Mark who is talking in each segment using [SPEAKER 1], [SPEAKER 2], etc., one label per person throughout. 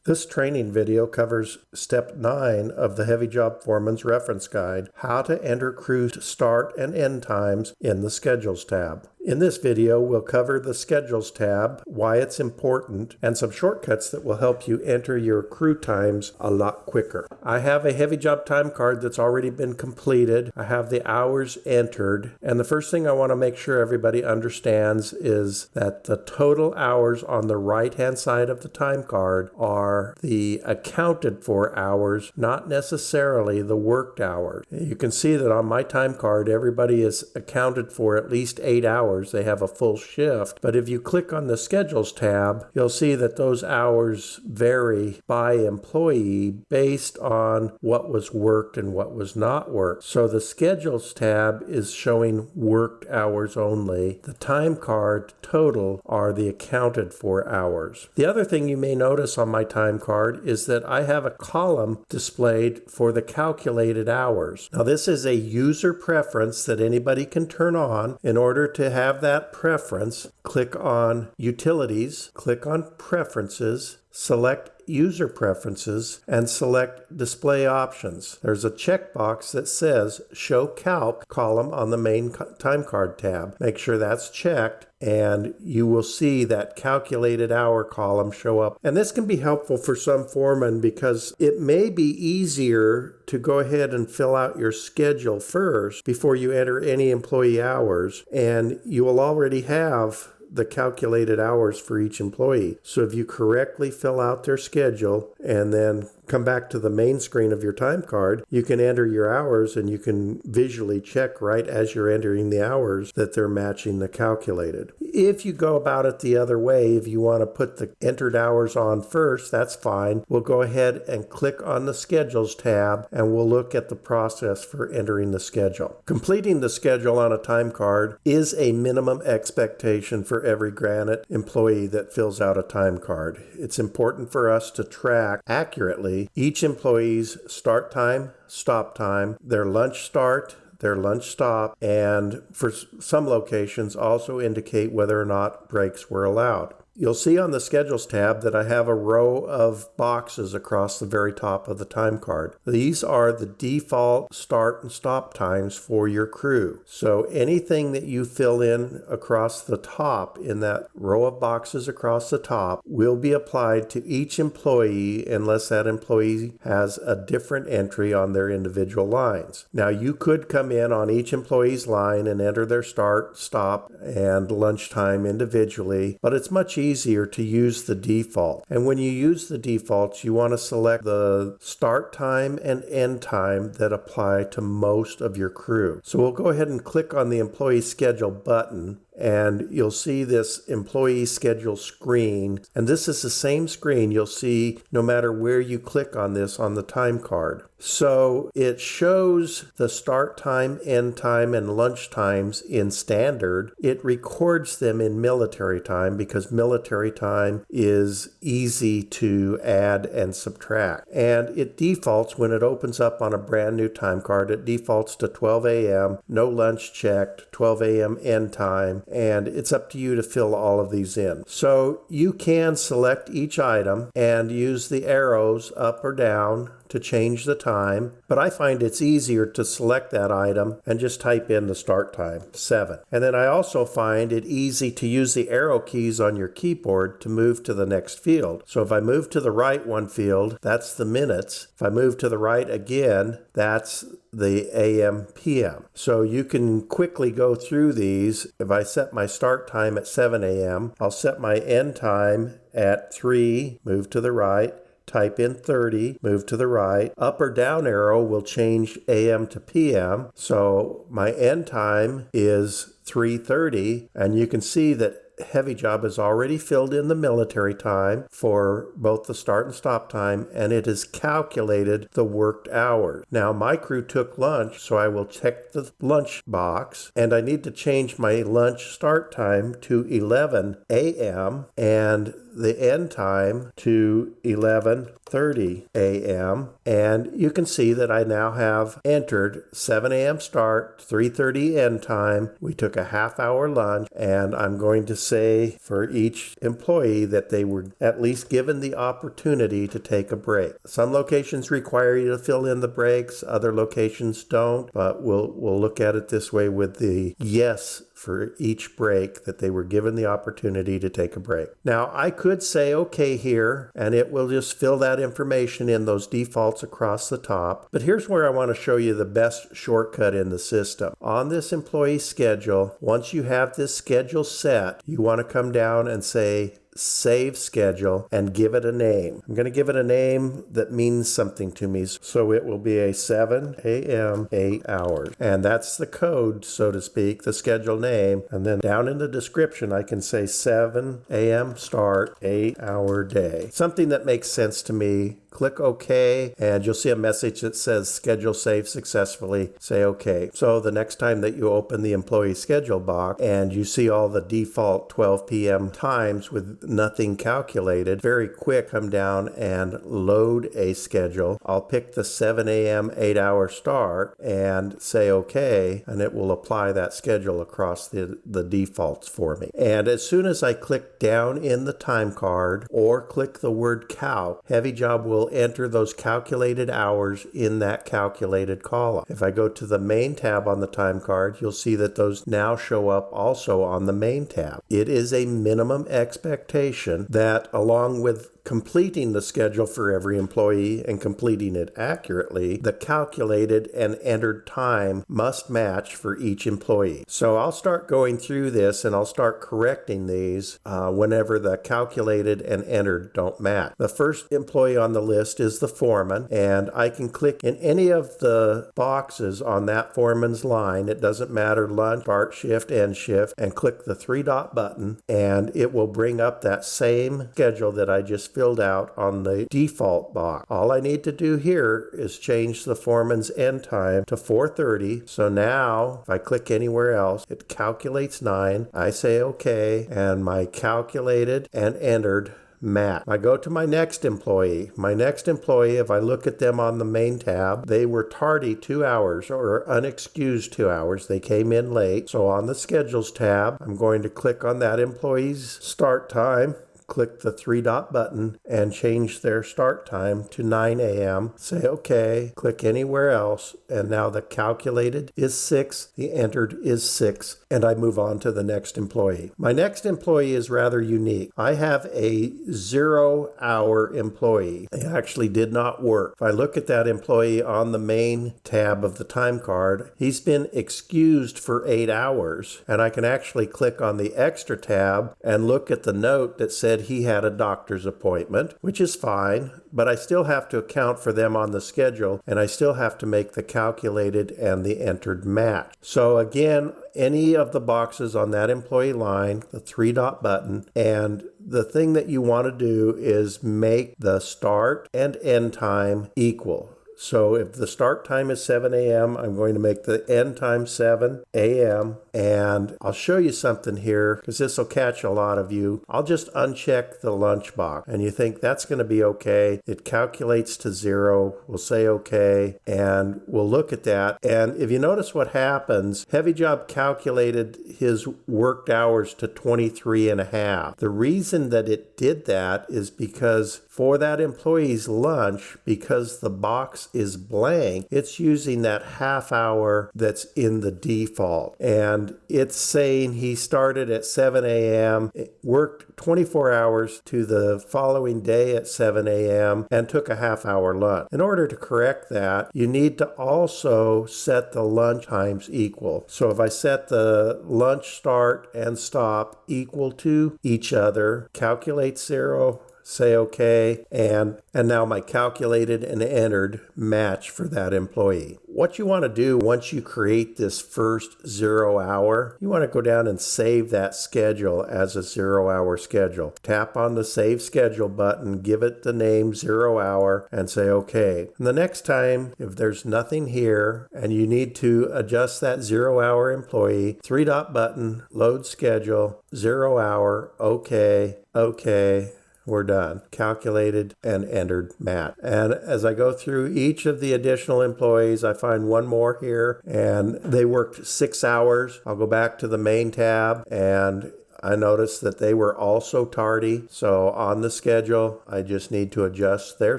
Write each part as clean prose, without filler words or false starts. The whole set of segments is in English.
[SPEAKER 1] This training video covers Step 9 of the HeavyJob Foreman's Reference Guide, how to enter crew start and end times in the Schedules tab. In this video, we'll cover the Schedules tab, why it's important, and some shortcuts that will help you enter your crew times a lot quicker. I have a HeavyJob time card that's already been completed. I have the hours entered, and the first thing I want to make sure everybody understands is that the total hours on the right-hand side of the time card are the accounted for hours, not necessarily the worked hours. You can see that on my time card, everybody is accounted for at least 8 hours. They have a full shift. But if you click on the Schedules tab, you'll see that those hours vary by employee based on what was worked and what was not worked. So the Schedules tab is showing worked hours only. The time card total are the accounted for hours. The other thing you may notice on my time card is that I have a column displayed for the calculated hours. Now this is a user preference that anybody can turn on. In order to have that preference, click on Utilities, click on Preferences, select User Preferences, and select Display Options. There's a checkbox that says Show Calc column on the main time card tab. Make sure that's checked, and you will see that calculated hour column show up. And this can be helpful for some foremen because it may be easier to go ahead and fill out your schedule first before you enter any employee hours, and you will already have the calculated hours for each employee. So if you correctly fill out their schedule and then come back to the main screen of your time card, you can enter your hours and you can visually check right as you're entering the hours that they're matching the calculated. If you go about it the other way, if you want to put the entered hours on first, that's fine. We'll go ahead and click on the Schedules tab and we'll look at the process for entering the schedule. Completing the schedule on a time card is a minimum expectation for every Granite employee that fills out a time card. It's important for us to track accurately each employee's start time, stop time, their lunch start, their lunch stop, and for some locations also indicate whether or not breaks were allowed. You'll see on the Schedules tab that I have a row of boxes across the very top of the time card. These are the default start and stop times for your crew. So anything that you fill in across the top in that row of boxes across the top will be applied to each employee unless that employee has a different entry on their individual lines. Now you could come in on each employee's line and enter their start, stop, and lunchtime individually, but it's much easier to use the default. And when you use the defaults, you want to select the start time and end time that apply to most of your crew. So we'll go ahead and click on the employee schedule button, and you'll see this employee schedule screen. And this is the same screen you'll see no matter where you click on this on the time card. So it shows the start time, end time, and lunch times in standard. It records them in military time because military time is easy to add and subtract. And it defaults when it opens up on a brand new time card. It defaults to 12 a.m., no lunch checked, 12 a.m. end time, and it's up to you to fill all of these in. So you can select each item and use the arrows up or down to change the time, but I find it's easier to select that item and just type in the start time, 7. And then I also find it easy to use the arrow keys on your keyboard to move to the next field. So if I move to the right one field, that's the minutes. If I move to the right again, that's the AM, PM. So you can quickly go through these. If I set my start time at 7 a.m., I'll set my end time at 3, move to the right, type in 30, move to the right. Up or down arrow will change AM to PM. So my end time is 3:30, and you can see that HeavyJob has already filled in the military time for both the start and stop time, and it has calculated the worked hours. Now my crew took lunch, so I will check the lunch box, and I need to change my lunch start time to 11 a.m. and the end time to 11 4:30 a.m. And you can see that I now have entered 7 a.m. start, 3:30 end time. We took a half-hour lunch, and I'm going to say for each employee that they were at least given the opportunity to take a break. Some locations require you to fill in the breaks, other locations don't, but we'll look at it this way with the yes for each break, that they were given the opportunity to take a break. Now, I could say okay here, and it will just fill that information in those defaults across the top. But here's where I want to show you the best shortcut in the system. On this employee schedule, once you have this schedule set, you want to come down and say save schedule and give it a name. I'm going to give it a name that means something to me. So it will be a 7 a.m. 8 hours. And that's the code, so to speak, the schedule name. And then down in the description, I can say 7 a.m. start, 8-hour day. Something that makes sense to me. Click OK, and you'll see a message that says schedule saved successfully. Say OK. So the next time that you open the employee schedule box and you see all the default 12 p.m. times with nothing calculated, very quick, come down and load a schedule. I'll pick the 7 a.m. 8-hour start and say OK, and it will apply that schedule across the defaults for me. And as soon as I click down in the time card or click the word calc, HeavyJob will enter those calculated hours in that calculated column. If I go to the main tab on the time card, you'll see that those now show up also on the main tab. It is a minimum expectation that, along with completing the schedule for every employee and completing it accurately, the calculated and entered time must match for each employee. So I'll start going through this and I'll start correcting these whenever the calculated and entered don't match. The first employee on the list is the foreman, and I can click in any of the boxes on that foreman's line. It doesn't matter, lunch, start shift, end shift, and click the 3-dot button, and it will bring up that same schedule that I just filled out on the default box. All I need to do here is change the foreman's end time to 4:30. So now if I click anywhere else, it calculates 9. I say OK, and my calculated and entered match. I go to my next employee. My next employee, if I look at them on the main tab, they were tardy 2 hours or unexcused 2 hours. They came in late. So on the schedules tab, I'm going to click on that employee's start time, click the 3-dot button and change their start time to 9 a.m. Say OK, click anywhere else, and now the calculated is 6, the entered is 6, and I move on to the next employee. My next employee is rather unique. I have a 0-hour employee. They actually did not work. If I look at that employee on the main tab of the time card, he's been excused for 8 hours, and I can actually click on the extra tab and look at the note that said he had a doctor's appointment, which is fine, but I still have to account for them on the schedule, and I still have to make the calculated and the entered match. So again, any of the boxes on that employee line, the 3-dot button, and the thing that you want to do is make the start and end time equal. So if the start time is 7 a.m., I'm going to make the end time 7 a.m. And I'll show you something here because this will catch a lot of you. I'll just uncheck the lunch box, and you think that's going to be okay. It calculates to 0. We'll say okay, and we'll look at that. And if you notice what happens, HeavyJob calculated his worked hours to 23 and a half. The reason that it did that is because for that employee's lunch, because the box is blank, it's using that half hour that's in the default. And it's saying he started at 7 a.m., worked 24 hours to the following day at 7 a.m., and took a half-hour lunch. In order to correct that, you need to also set the lunch times equal. So if I set the lunch start and stop equal to each other, calculate 0, say OK, and now my calculated and entered match for that employee. What you want to do once you create this first 0 hour, you want to go down and save that schedule as a 0 hour schedule. Tap on the Save Schedule button, give it the name 0 hour, and say OK. And the next time, if there's nothing here and you need to adjust that 0 hour employee, 3-dot button, load schedule, 0 hour, OK, OK. We're done. Calculated and entered Matt. And as I go through each of the additional employees, I find one more here, and they worked 6 hours. I'll go back to the main tab, and I noticed that they were also tardy. So on the schedule, I just need to adjust their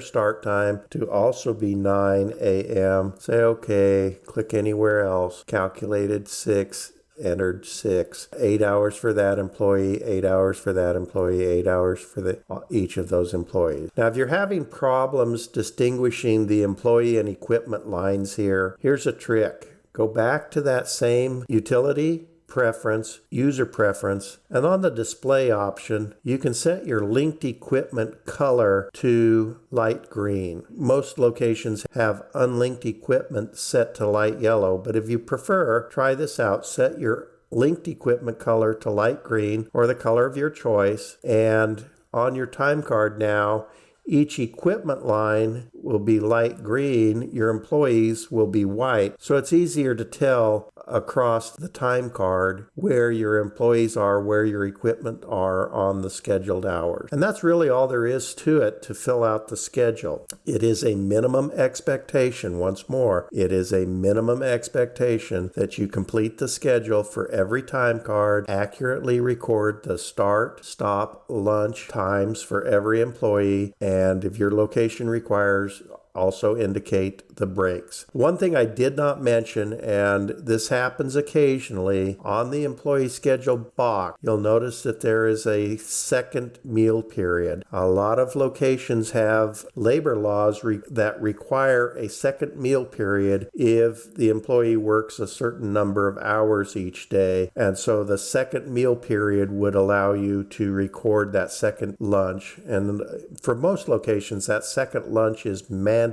[SPEAKER 1] start time to also be 9 a.m. Say okay, click anywhere else. Calculated 6. Entered 6. 8 hours for that employee, 8 hours for that employee, 8 hours for each of those employees. Now, if you're having problems distinguishing the employee and equipment lines here, here's a trick. Go back to that same utility preference, user preference, and on the display option, you can set your linked equipment color to light green. Most locations have unlinked equipment set to light yellow, but if you prefer, try this out. Set your linked equipment color to light green or the color of your choice, and on your time card now, each equipment line will be light green, your employees will be white, so it's easier to tell across the time card where your employees are, where your equipment are on the scheduled hours. And that's really all there is to it to fill out the schedule. It is a minimum expectation, once more, it is a minimum expectation that you complete the schedule for every time card, accurately record the start, stop, lunch times for every employee, and if your location requires, also indicate the breaks. One thing I did not mention, and this happens occasionally, on the employee schedule box, you'll notice that there is a second meal period. A lot of locations have labor laws that require a second meal period if the employee works a certain number of hours each day, and so the second meal period would allow you to record that second lunch. And for most locations, that second lunch is mandatory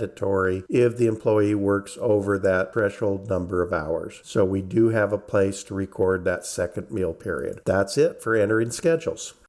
[SPEAKER 1] if the employee works over that threshold number of hours. So we do have a place to record that second meal period. That's it for entering schedules.